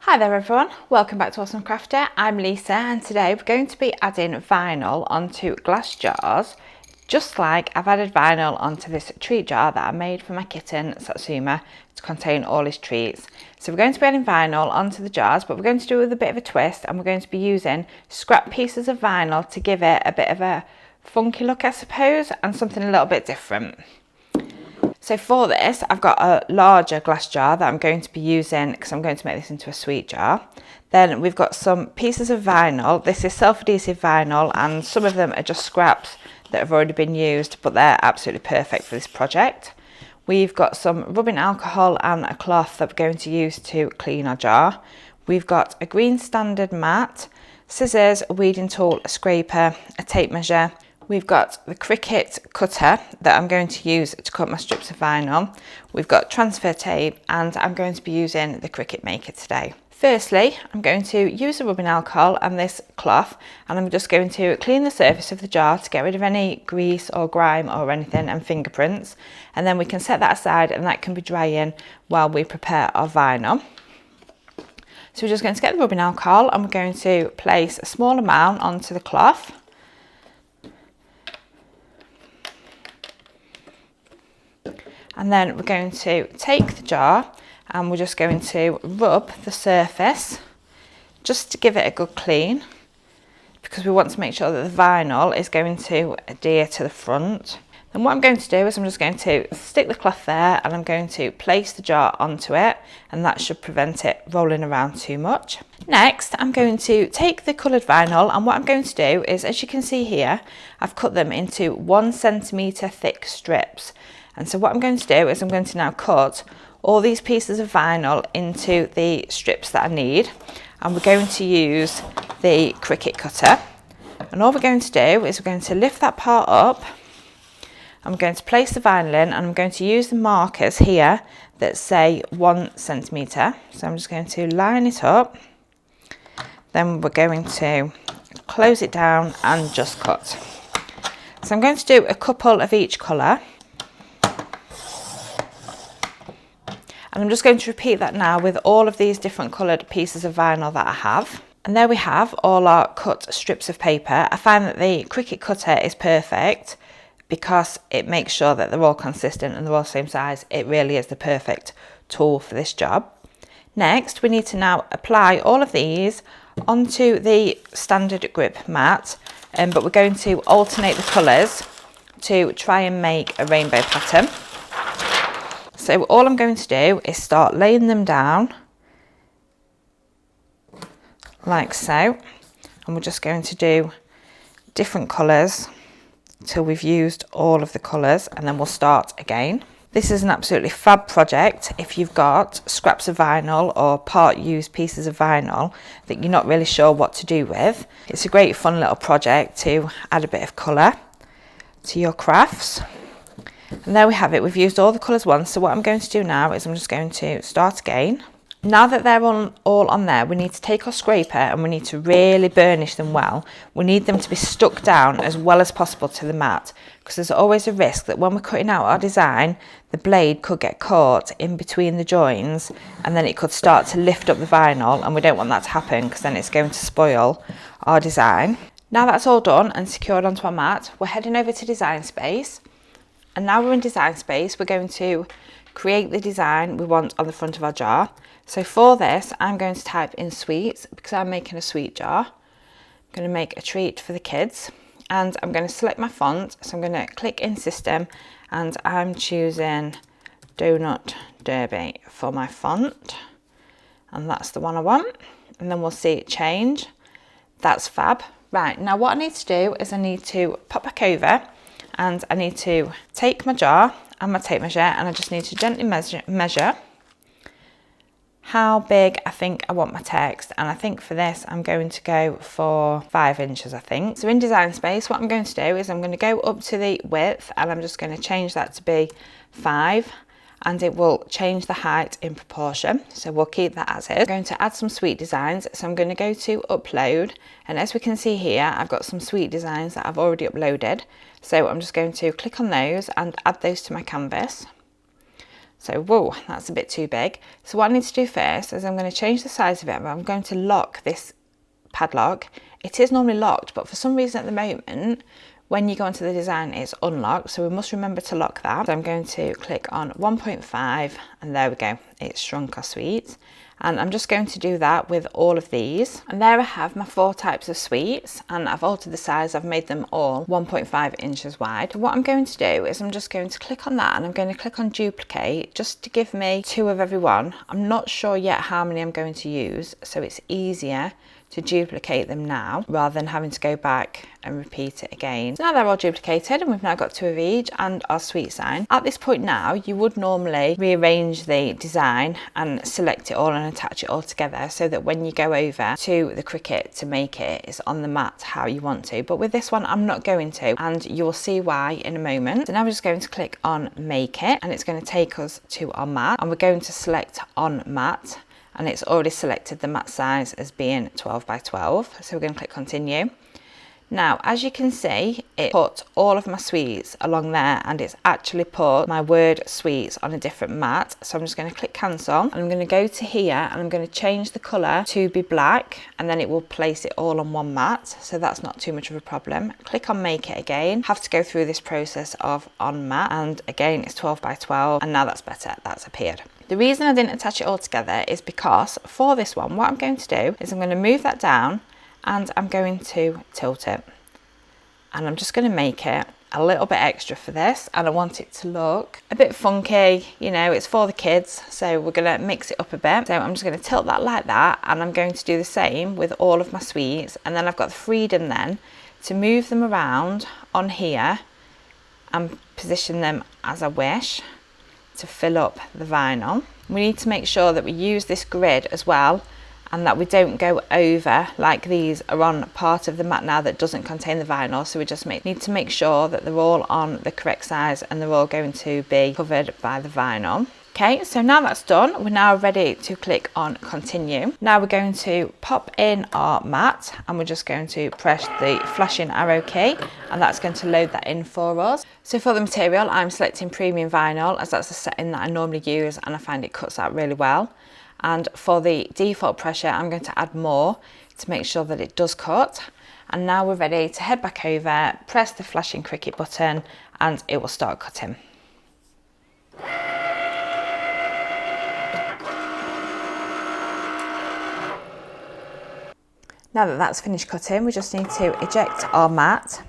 Hi there everyone, welcome back to Awesome Crafter. I'm Lisa and today we're going to be adding vinyl onto glass jars, just like I've added vinyl onto this treat jar that I made for my kitten Satsuma to contain all his treats. So we're going to be adding vinyl onto the jars, but we're going to do it with a bit of a twist, and we're going to be using scrap pieces of vinyl to give it a bit of a funky look, I suppose, and something a little bit different. So for this, I've got a larger glass jar that I'm going to be using because I'm going to make this into a sweet jar. Then we've got some pieces of vinyl. This is self-adhesive vinyl, and some of them are just scraps that have already been used, but they're absolutely perfect for this project. We've got some rubbing alcohol and a cloth that we're going to use to clean our jar. We've got a green standard mat, scissors, a weeding tool, a scraper, a tape measure. We've got the Cricut cutter that I'm going to use to cut my strips of vinyl. We've got transfer tape, and I'm going to be using the Cricut maker today. Firstly, I'm going to use the rubbing alcohol and this cloth, and I'm just going to clean the surface of the jar to get rid of any grease or grime or anything and fingerprints. And then we can set that aside, and that can be drying while we prepare our vinyl. So we're just going to get the rubbing alcohol, and we're going to place a small amount onto the cloth. And then we're going to take the jar and we're just going to rub the surface just to give it a good clean, because we want to make sure that the vinyl is going to adhere to the front. Then what I'm going to do is I'm just going to stick the cloth there, and I'm going to place the jar onto it, and that should prevent it rolling around too much. Next, I'm going to take the coloured vinyl, and what I'm going to do is, as you can see here, I've cut them into 1 centimetre thick strips. And so what I'm going to do is I'm going to now cut all these pieces of vinyl into the strips that I need, and we're going to use the Cricut cutter. And all we're going to do is we're going to lift that part up. I'm going to place the vinyl in, and I'm going to use the markers here that say 1 centimetre. So I'm just going to line it up. Then we're going to close it down and just cut. So I'm going to do a couple of each colour. And I'm just going to repeat that now with all of these different coloured pieces of vinyl that I have. And there we have all our cut strips of paper. I find that the Cricut cutter is perfect because it makes sure that they're all consistent and they're all the same size. It really is the perfect tool for this job. Next, we need to now apply all of these onto the standard grip mat, but we're going to alternate the colours to try and make a rainbow pattern. So all I'm going to do is start laying them down like so, and we're just going to do different colours till we've used all of the colours, and then we'll start again. This is an absolutely fab project if you've got scraps of vinyl or part used pieces of vinyl that you're not really sure what to do with. It's a great fun little project to add a bit of colour to your crafts. And there we have it, we've used all the colours once. So what I'm going to do now is I'm just going to start again. Now that they're all on there, we need to take our scraper and we need to really burnish them well. We need them to be stuck down as well as possible to the mat, because there's always a risk that when we're cutting out our design, the blade could get caught in between the joins, and then it could start to lift up the vinyl, and we don't want that to happen because then it's going to spoil our design. Now that's all done and secured onto our mat, we're heading over to Design Space. And now we're in Design Space, we're going to create the design we want on the front of our jar. So for this, I'm going to type in sweets because I'm making a sweet jar. I'm going to make a treat for the kids, and I'm going to select my font. So I'm going to click in System, and I'm choosing Donut Derby for my font. And that's the one I want. And then we'll see it change. That's fab. Right, now what I need to do is I need to pop back over, and I need to take my jar and my tape measure, and I just need to gently measure how big I think I want my text. And I think for this I'm going to go for 5 inches, I think. So in Design Space, what I'm going to do is I'm going to go up to the width, and I'm just going to change that to be 5, and it will change the height in proportion. So we'll keep that as is. I'm going to add some sweet designs, so I'm going to go to upload, and as we can see here, I've got some sweet designs that I've already uploaded. So I'm just going to click on those and add those to my canvas. So, whoa, that's a bit too big. So what I need to do first is I'm going to change the size of it. I'm going to lock this padlock. It is normally locked, but for some reason at the moment, when you go into the design, it's unlocked. So we must remember to lock that. So I'm going to click on 1.5 and there we go. It's shrunk our sweets. And I'm just going to do that with all of these. And there I have my 4 types of sweets, and I've altered the size. I've made them all 1.5 inches wide. What I'm going to do is I'm just going to click on that, and I'm going to click on duplicate just to give me 2 of every one. I'm not sure yet how many I'm going to use, so it's easier to duplicate them now rather than having to go back and repeat it again. So now they're all duplicated and we've now got 2 of each and our sweet sign. At this point now, you would normally rearrange the design and select it all and attach it all together so that when you go over to the Cricut to make it, it's on the mat how you want to. But with this one, I'm not going to, and you'll see why in a moment. So now we're just going to click on Make It, and it's going to take us to our mat, and we're going to select On Mat. And it's already selected the mat size as being 12 by 12. So we're going to click continue. Now, as you can see, it put all of my sweets along there, and it's actually put my word sweets on a different mat. So I'm just going to click cancel, and I'm going to go to here and I'm going to change the colour to be black, and then it will place it all on one mat. So that's not too much of a problem. Click on Make It again. Have to go through this process of on mat, and again it's 12 by 12, and now that's better. That's appeared. The reason I didn't attach it all together is because for this one, what I'm going to do is I'm going to move that down and I'm going to tilt it. And I'm just going to make it a little bit extra for this, and I want it to look a bit funky. You know, it's for the kids, so we're going to mix it up a bit. So I'm just going to tilt that like that, and I'm going to do the same with all of my sweets, and then I've got the freedom then to move them around on here and position them as I wish to fill up the vinyl. We need to make sure that we use this grid as well, and that we don't go over, like these are on part of the mat now that doesn't contain the vinyl, so we just need to make sure that they're all on the correct size and they're all going to be covered by the vinyl. Okay, so now that's done, we're now ready to click on continue. Now we're going to pop in our mat, and we're just going to press the flashing arrow key, and that's going to load that in for us. So for the material, I'm selecting premium vinyl, as that's the setting that I normally use and I find it cuts out really well. And for the default pressure, I'm going to add more to make sure that it does cut. And now we're ready to head back over, press the flashing Cricut button, and it will start cutting. Now that that's finished cutting, we just need to eject our mat.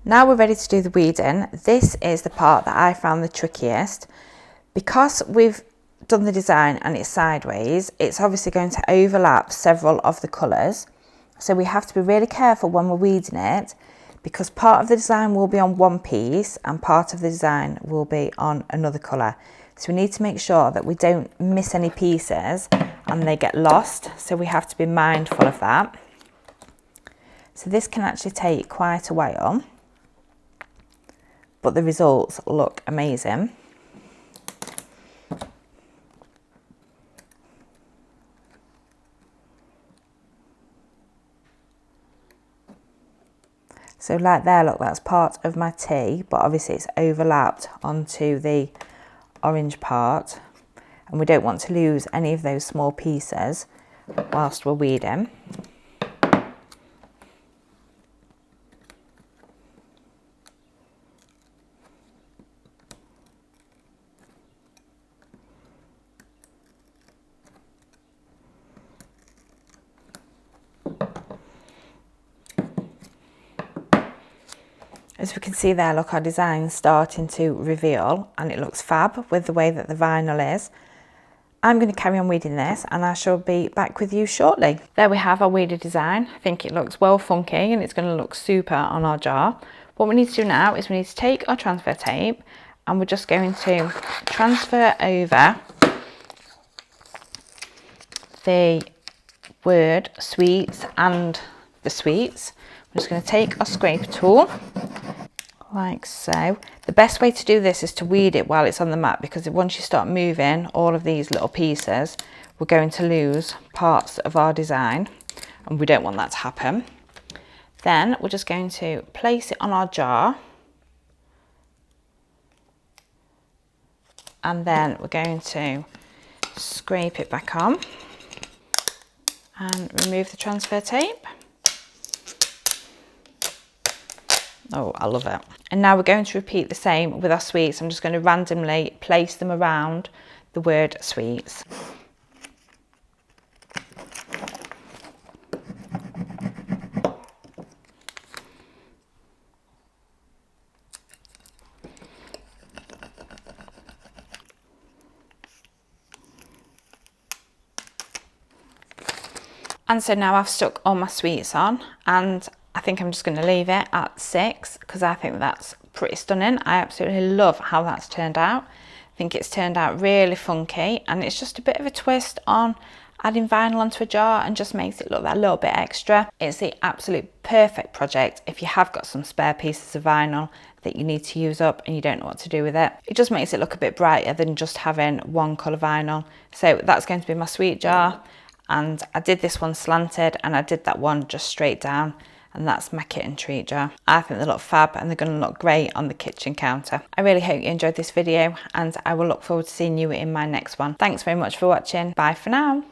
Now we're ready to do the weeding. This is the part that I found the trickiest. Because we've done the design and it's sideways, it's obviously going to overlap several of the colours. So we have to be really careful when we're weeding it, because part of the design will be on one piece and part of the design will be on another colour. So we need to make sure that we don't miss any pieces and they get lost. So we have to be mindful of that. So this can actually take quite a while, but the results look amazing. So like there, look, that's part of my tea, but obviously it's overlapped onto the orange part, and we don't want to lose any of those small pieces whilst we're weeding. As we can see there, look, our design's starting to reveal, and it looks fab with the way that the vinyl is. I'm going to carry on weeding this, and I shall be back with you shortly. There we have our weeded design. I think it looks well funky, and it's going to look super on our jar. What we need to do now is we need to take our transfer tape, and we're just going to transfer over the word sweets and the sweets. I'm just going to take our scraper tool, like so. The best way to do this is to weed it while it's on the mat, because once you start moving all of these little pieces, we're going to lose parts of our design, and we don't want that to happen. Then we're just going to place it on our jar, and then we're going to scrape it back on and remove the transfer tape. Oh, I love it. And now we're going to repeat the same with our sweets. I'm just going to randomly place them around the word sweets. And so now I've stuck all my sweets on, and I think I'm just going to leave it at 6 because I think that's pretty stunning. I absolutely love how that's turned out. I think it's turned out really funky, and it's just a bit of a twist on adding vinyl onto a jar and just makes it look that little bit extra. It's the absolute perfect project if you have got some spare pieces of vinyl that you need to use up and you don't know what to do with it. It just makes it look a bit brighter than just having one colour vinyl. So that's going to be my sweet jar. And I did this one slanted and I did that one just straight down, and that's my kit and treat jar. I think they look fab and they're going to look great on the kitchen counter. I really hope you enjoyed this video, and I will look forward to seeing you in my next one. Thanks very much for watching. Bye for now.